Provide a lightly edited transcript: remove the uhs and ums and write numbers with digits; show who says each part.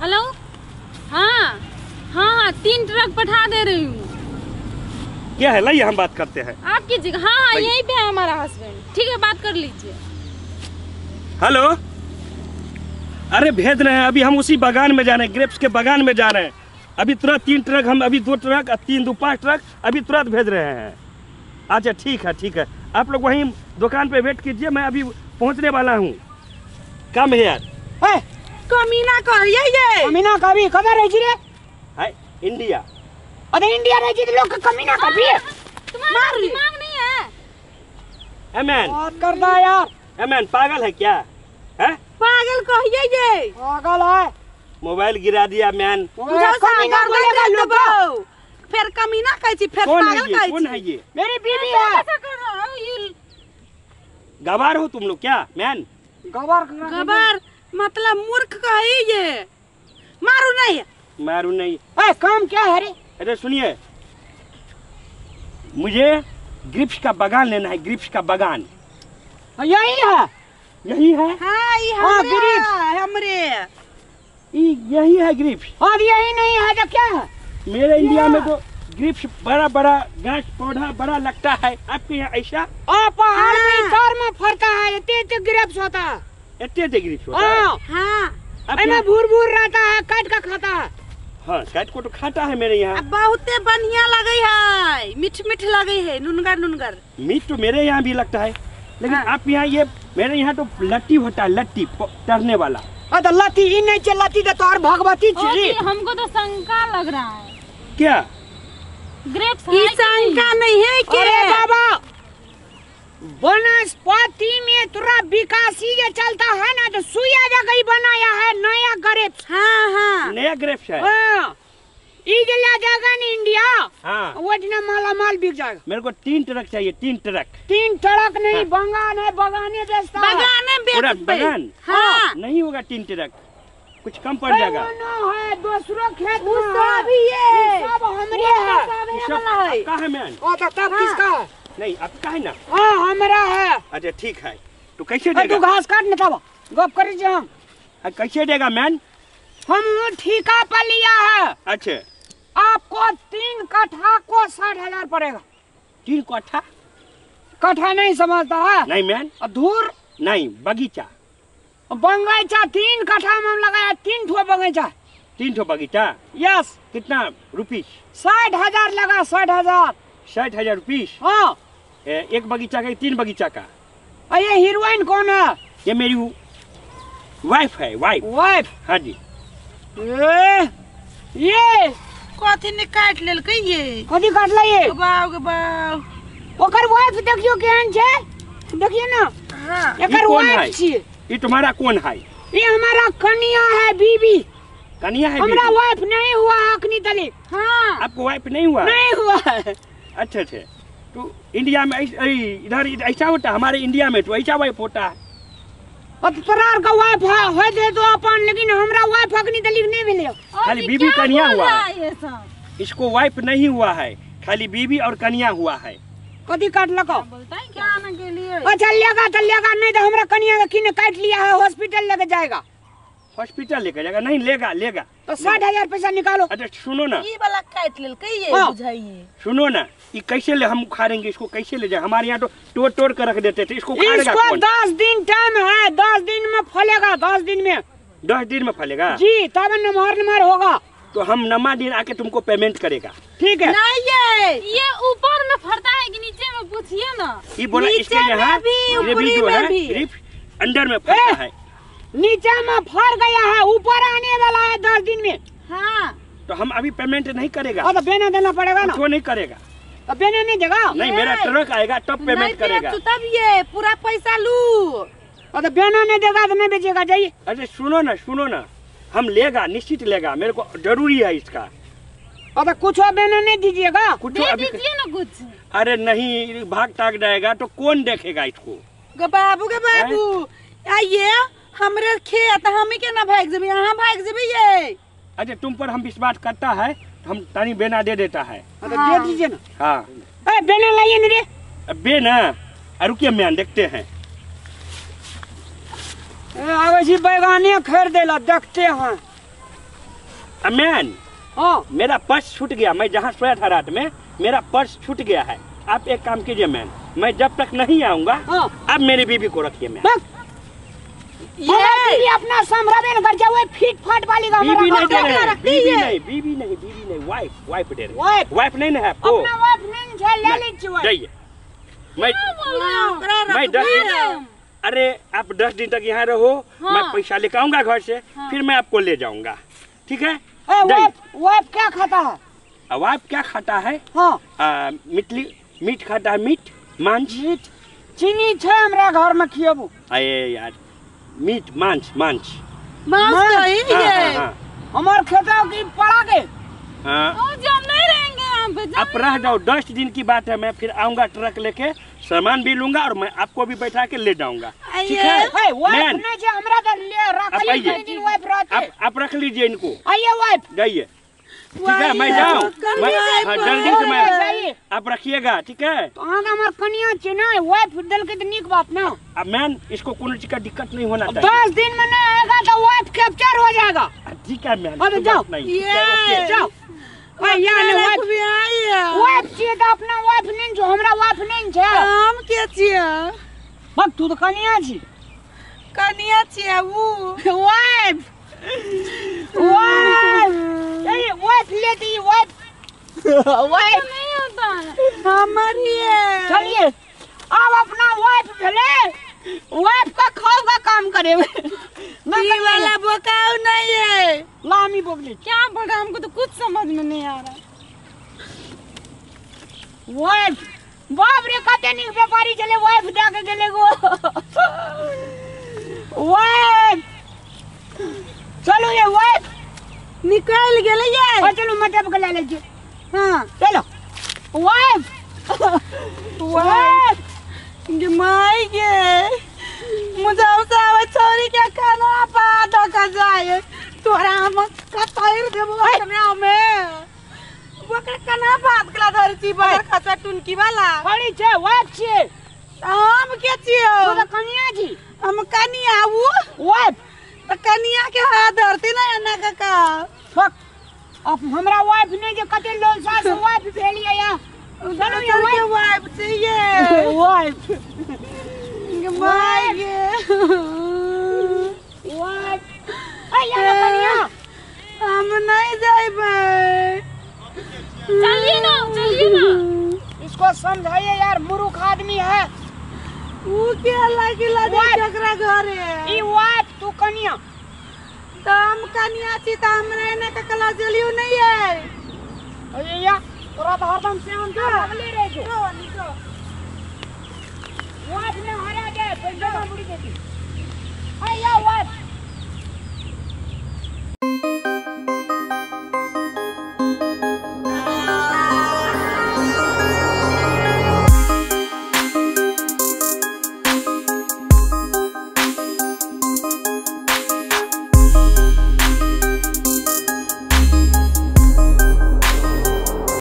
Speaker 1: Hello. हाँ हाँ हाँ 3 ट्रक पठा दे रही हूँ।
Speaker 2: क्या है लाइए हम बात करते हैं।
Speaker 1: आप कीजिएगा। हाँ हाँ यहीं पे है हमारा हस्बैंड। ठीक है बात कर लीजिए।
Speaker 2: हेलो। अरे भेज रहे हैं, अभी हम उसी बागान में जा रहे हैं, ग्रेप्स के बागान में जा रहे हैं। अभी तुरंत 3 ट्रक, हम अभी 2 ट्रक 3 2 5 ट्रक अभी तुरंत भेज रहे हैं। अच्छा ठीक है ठीक है, आप लोग वहीं दुकान पे वेट कीजिए, मैं अभी पहुंचने वाला हूँ। कम है यार।
Speaker 3: कमीना कहिए ये कमीना कभी कदर है जी रे
Speaker 2: है इंडिया।
Speaker 3: अरे इंडिया रह जी लोग कमीना कभी
Speaker 1: तुम्हारा दिमाग नहीं है।
Speaker 2: एमएन
Speaker 3: बात करता है यार।
Speaker 2: एमएन पागल है क्या? है
Speaker 3: पागल कहिए ये पागल है।
Speaker 2: मोबाइल गिरा दिया मैन।
Speaker 3: कमीना बोलेगा लोगो फिर कमीना कहती फिर पागल कहती।
Speaker 2: कौन है ये?
Speaker 3: मेरी बीवी है।
Speaker 2: गवार हो तुम लोग क्या मैन?
Speaker 3: गवार मतलब मूर्ख कही ये। मारू नहीं
Speaker 2: मारू नहीं।
Speaker 3: ए काम क्या है रे?
Speaker 2: अरे सुनिए, मुझे ग्रेप्स का बागान लेना है, ग्रेप्स का बागान।
Speaker 3: यही है।
Speaker 2: यही है।
Speaker 3: हाँ ये हमरे
Speaker 2: यही है ग्रेप्स।
Speaker 3: अब यही नहीं है तो क्या है?
Speaker 2: मेरे इंडिया में तो ग्रेप्स बड़ा बड़ा घास पौधा बड़ा लगता है, आपके यहाँ ऐसा?
Speaker 3: पहाड़ में तार में फरता है, इतने ग्रेप्स होता है।
Speaker 2: इतने ग्रेप्स होता है?
Speaker 3: हाँ मैं भूर रहता है, काट का खाता है।
Speaker 2: हाँ काट को तो खाता है मेरे यहाँ।
Speaker 3: बहुत बढ़िया लगे है, मीठ लगे है, नुनगर।
Speaker 2: मीट तो मेरे यहाँ भी लगता है, लेकिन आप यहाँ ये मेरे यहाँ तो लट्टी होता है, लट्टी तैरने वाला।
Speaker 3: तो लती ही नहीं चलती तो और भगवती चीज।
Speaker 1: हमको तो शंका लग रहा है।
Speaker 2: क्या
Speaker 1: ग्रेप्स
Speaker 3: शंका नहीं है कि बाबा वनस्पति में तुरा विकासी ये चलता है ना, तो सुइया जगह बनाया है नया ग्रेप्स। हाँ
Speaker 2: नया ग्रेप्स है।
Speaker 3: इजला जगह नहीं इंडिया।
Speaker 2: हाँ
Speaker 3: वो दिन माल बिक जाएगा।
Speaker 2: मेरे को 3 ट्रक चाहिए, 3 ट्रक।
Speaker 3: 3 ट्रक नहीं, बगान है, बगाने बेचता है।
Speaker 2: पूरा बगान।
Speaker 3: हाँ
Speaker 2: नहीं होगा 3 ट्रक, कुछ कम पड़ जाएगा।
Speaker 3: है दूसरा खेत में सब ये सब हमरे है।
Speaker 2: आपका है मैन?
Speaker 3: तब किसका है?
Speaker 2: नहीं आपका है ना?
Speaker 3: हाँ हमारा है।
Speaker 2: अच्छा ठीक है, तो कैसे देगा?
Speaker 3: तू घास काटने था गप करी हम।
Speaker 2: कैसे देगा मैन?
Speaker 3: हम ठेका पर लिया है।
Speaker 2: अच्छा
Speaker 3: आपको 3 कट्ठा को 60,000 पड़ेगा।
Speaker 2: 3 कट्ठा?
Speaker 3: कट्ठा नहीं समझता है?
Speaker 2: नहीं मैन।
Speaker 3: धूर
Speaker 2: नहीं, बगीचा।
Speaker 3: बगीचा 3 कट्ठा में हम लगाया, 3 ठो बगीचा।
Speaker 2: 3 ठो बगीचा?
Speaker 3: यस।
Speaker 2: कितना रुपीस?
Speaker 3: 60,000 लगा। 60,000।
Speaker 2: 60,000 रुपीस?
Speaker 3: हाँ।
Speaker 2: एक बगीचा का, 3 बगीचा का?
Speaker 3: ये हीरोइन कौन है?
Speaker 2: ये मेरी वाइफ है। वाइफ? हाँ जी।
Speaker 3: ये कथी ने काट लेल के ये? कथी काट ला ये? गबाव ओकर वाइफ देखियो केहन छे, देखिए ना। हां एकर वाइफ छी।
Speaker 2: ये तुम्हारा कौन है?
Speaker 3: ये हमारा कन्या है, बीबी।
Speaker 2: कन्या है?
Speaker 3: हमरा वाइफ नहीं हुआ अखनी तले। हां आपको
Speaker 2: वाइफ नहीं हुआ?
Speaker 3: नहीं हुआ।
Speaker 2: अच्छा तो इंडिया में इधर ऐसा होता है? हमारे इंडिया में तो ऐसा वाइफ होता है।
Speaker 3: तोरार का वाइफ है दे तो अपन, लेकिन हमरा वाइफ अखनी तले नहीं मिले।
Speaker 2: खाली बीबी कन्या हुआ है। इसको वाइफ नहीं हुआ है, खाली बीबी और कन्या हुआ है।
Speaker 3: कथी काट लगा? बोलता है क्या आने के लिए? अच्छा लेगा नहीं तो हमरा कन्या का किने काट लिया है, हॉस्पिटल लेके जाएगा।
Speaker 2: हॉस्पिटल लेके जाएगा? नहीं लेगा।
Speaker 3: तो 60,000 पैसा निकालो।
Speaker 2: अच्छा सुनो ना,
Speaker 3: ये वाला काट लेल के ये बुझाइए।
Speaker 2: सुनो ना, ये कैसे ले हम उखाड़ेंगे इसको? कैसे ले जाए? हमारे यहाँ तो तोड़ कर रख देते थे, इसको उखाड़ेगा कौन?
Speaker 3: 10 दिन टाइम है, 10 दिन में फलेगा। 10 दिन में
Speaker 2: 10 दिन में फलेगा
Speaker 3: जी, तब नमहर होगा।
Speaker 2: तो हम नमा दिन आके तुमको पेमेंट करेगा, ठीक है?
Speaker 3: नहीं
Speaker 1: ये ऊपर में फरता है कि नीचे में, पूछिए ना।
Speaker 2: ये बोला इसके यहाँ ग्रेवी जो है सिर्फ अंदर में फरता है।
Speaker 3: नीचे में फर गया है, ऊपर आने वाला है 10 दिन में। हाँ
Speaker 2: तो हम अभी पेमेंट नहीं करेगा।
Speaker 3: तो बेना देना पड़ेगा ना?
Speaker 2: वो नहीं करेगा।
Speaker 3: तो बेना नहीं देगा?
Speaker 2: नहीं, मेरा ट्रक आएगा तब पेमेंट करेगा।
Speaker 3: तब ये पूरा पैसा लू। तो बेना नहीं देगा तो नहीं बेचेगा, जाइए।
Speaker 2: अरे सुनो ना, हम लेगा, निश्चित लेगा, मेरे को जरूरी है इसका।
Speaker 3: अब कुछ बेना नहीं दीजिएगा?
Speaker 2: कुछ
Speaker 1: दीजिए ना कुछ।
Speaker 2: अरे नहीं, भाग टाग जाएगा तो कौन देखेगा इसको?
Speaker 3: बाबू आइए हमरे खेत, हम ही के ना भाग जेबे, यहाँ भाग जेबे ये।
Speaker 2: अच्छा तुम पर हम विश्वास करता है, हम तानी बेना दे देता है।
Speaker 3: दे दीजिए ना।
Speaker 2: हाँ
Speaker 3: बेना लाइए ना रे।
Speaker 2: बेना रुकिए मैन, देखते हैं।
Speaker 3: बैगाने खरीदेला देखते हैं।
Speaker 2: मैन
Speaker 3: हाँ
Speaker 2: मेरा पर्स छूट गया, मैं जहाँ सोया था रात में मेरा पर्स छूट गया है। आप एक काम कीजिए मैन, मैं जब तक नहीं आऊंगा
Speaker 3: हाँ।
Speaker 2: आप मेरी बीबी को रखिए मैन।
Speaker 3: ये अपना समराबेन घर जाओ फिट फाट वाली का
Speaker 2: बीबी नहीं दे
Speaker 3: हमारा
Speaker 2: रहे, बीबी नहीं, वाइफ दे रहे।
Speaker 3: वाइफ
Speaker 2: वाइफ नहीं ना है आपको,
Speaker 3: अपना वाइफ नहीं है, ले लीजिए वाइफ।
Speaker 2: जाइए। मैं 10 दिन, अरे आप 10 दिन तक यहाँ रहो, मैं पैसा लेकर आऊंगा घर से, फिर मैं आपको ले जाऊंगा, ठीक है?
Speaker 3: वाइफ क्या खाता है?
Speaker 2: वाइफ क्या खाता है?
Speaker 3: हाँ
Speaker 2: मीट खाता है, मीट मांस।
Speaker 3: मीट चीनी छे हमरा घर में खियाबू।
Speaker 2: अरे यार मीट मांस
Speaker 3: हमार खेता की पड़ा के
Speaker 1: जब नहीं रहेंगे यहाँ पे,
Speaker 2: आप रह जाओ। 10 दिन की बात है, मैं फिर आऊंगा ट्रक लेके, सामान भी लूंगा और मैं आपको भी बैठा के ले जाऊंगा, ठीक है? आप रख लीजिए इनको,
Speaker 3: आइए वाइफ
Speaker 2: जाइए, ठीक है? मैं जाऊँ, जल्दी से मैं, आप रखिएगा, ठीक है?
Speaker 3: तो हमार कनिया छे ना वाइफ दल के तो निक बात ना।
Speaker 2: अब मैन इसको कोई चीज का दिक्कत नहीं होना चाहिए।
Speaker 3: 10 दिन में नहीं आएगा तो वाइफ कैप्चर हो जाएगा,
Speaker 2: ठीक है मैन?
Speaker 3: अरे जाओ जाओ। वाइफ भी आई है, वाइफ छे तो अपना वाइफ नहीं जो हमरा वाइफ नहीं छे। हम के छिए? बक तू तो कनिया छी, कनिया छिए वो वाइफ वाइफ लेती वाइफ
Speaker 1: नहीं होता है
Speaker 3: हमारी है। चलिए अब अपना वाइफ भेले, वाइफ का खाओ का काम करे ये वाला बोकाऊ नहीं है। लामी बोगली
Speaker 1: क्या बोल रहा है, हमको तो कुछ समझ में नहीं आ रहा।
Speaker 3: वाइफ बाप रे कते निक व्यापारी चले वाइफ जाके गेले गो वाइफ। चलो ये वाइफ निकल गेले ये, चलो मटप के ले लीजिए। हाँ चलो वाइफ वाइफ माई के मुझे उसे छोरी के खाना पा दो का जाए तोरा हम का तैर देबो में वो के खाना बात कला धरती पर खचा टुनकी वाला बड़ी छे वाइफ छे। हम के छियो? तो कनिया जी। हम कनिया वो वाइफ तो कनिया के हाथ धरती ना ना काका फक। अब हमरा वाइफ नहीं जे कते लोग सास वाइफ भेलिया या चलो ये वाइफ चाहिए वाइफ वाइफ आया कनिया हम नहीं जाइबे।
Speaker 1: चलिए ना
Speaker 3: इसको समझाइए यार, मूर्ख आदमी है वो क्या लागिला जकरा घर है ई वाइफ तू कनिया तो हम कनिया छी त हमरे ने ककला जलियो नहीं है। अरे या तोरा तो हरदम से हम तो अगले रह जो निको वाइफ ने हरा दे पैसा बुड़ी देती है या